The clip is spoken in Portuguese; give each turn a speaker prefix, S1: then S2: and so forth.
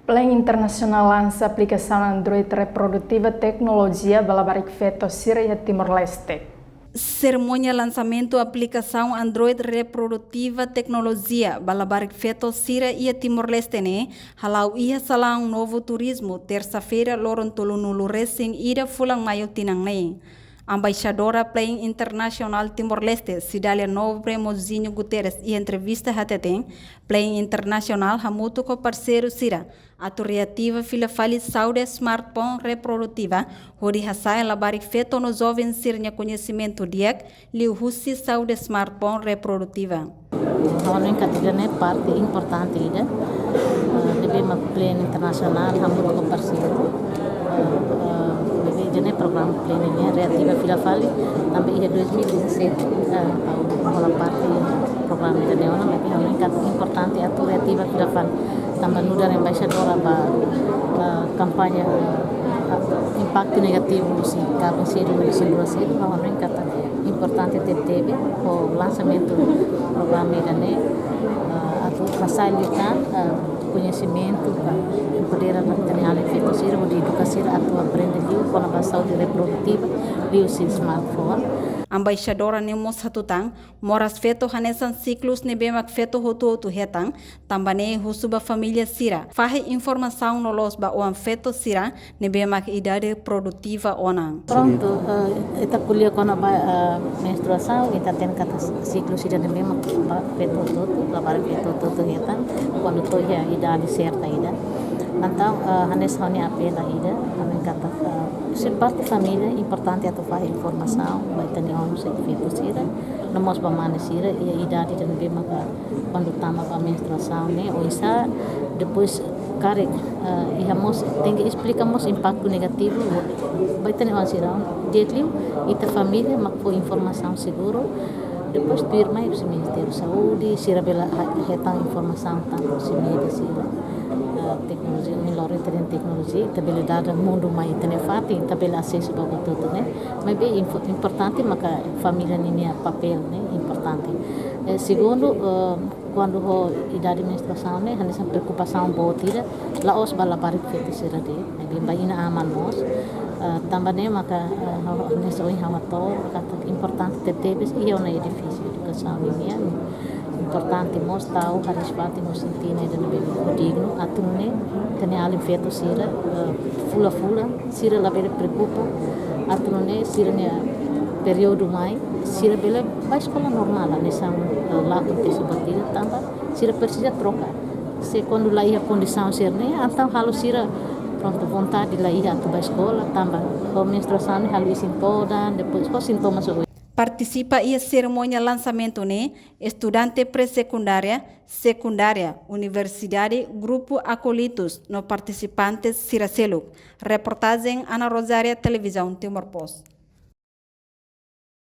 S1: Plan Internacional lança aplicação Android reprodutiva tecnologia balabarik feto Síria Timor-Leste.
S2: Cerimônia lançamento aplicação Android reprodutiva tecnologia balabarik feto Síria e Timor-Leste né halau ia salão novo turismo terça-feira loron tulunulu racing ida fulang mayo tinang né. Embaixadora Plan Internacional Timor-Leste, Cidália Nobre Mozinho Guterres, e entrevista hateteng, Plan Internacional hamutu com parceiro Sira, autoriativa filafali saúde smartphone reprodutiva, hori hasai labarik feto no jovem sirnya conhecimento diak, liu husi saúde smartphone reprodutiva.
S3: Orang kategori parte importante ida, lebih Plan Internacional hamutu com parceiro. Jadi program plan ini reativa filafali sampai 2017 dalam parte program ini dan orang lebih importante atau reativa filafali tambah nudar embaixadora kampanye impacto negativo si carbon serio no Brasil orang kata importante teve o lançamento program ini atau facilitar conhecimento poder material feito sira de educação atau aprender com a saúde reprodutiva e o smartphone.
S2: Embaixadora Nemos Hatutang, moras feto hanesan ciclos nebemak feto hotu hetang, tambane husuba família sira. Fahe informação no los ba oan feto sira nebemak idade produtiva onang.
S3: Pronto, kita kuliah com a menstruação, kita tem kata ciclos sira nebemak feto hotu, labar feto hotu hetang, quando to ya idade certa ida. Então, hanes honi apela ida, amen kata ser parte família importante atau fahe informação, vai ter nenhum feto sira, nomos pamane sira e idade dan nebemak quando tama pa menstruação né, ou isa depois karek ihamos tem que explicamos impacto negativo vai ter nenhum sira, dietliu ita família mak po informação seguro. Depois tuir mai si Ministério da Saúde, sira bela hetang informação tanto si media sira teknologi melhore tem teknologi tabelidade mundo mai tenefati tabela acesso para tudo né mas bem importante maka família ini papel né importante segundo quando ho idade menstruação né hanya preocupação boa tira lá os balabarik feito sira de bem bem ina aman mos também maka nessa oi hawator kata importante tetebes e é um edifício educação ini importante mos tahu harus pati mos sentina dan lebih digno atunne tene alin feto sira fula sira lebih preocupa atunne sira período mai sira bela vai escola normal nessa lá acontece batida tambah sira precisa trocar se quando lá ia condição ser né então halo sira pronto vontade lá ia tu escola tambah a menstruação halo isin toda depois com sintomas.
S2: Participa ia cerimônia lançamento né estudante pré-secundária, universidade, grupo acolitos no participantes Siraseluk. Reportagem Ana Rosária, Televisão Timor Post.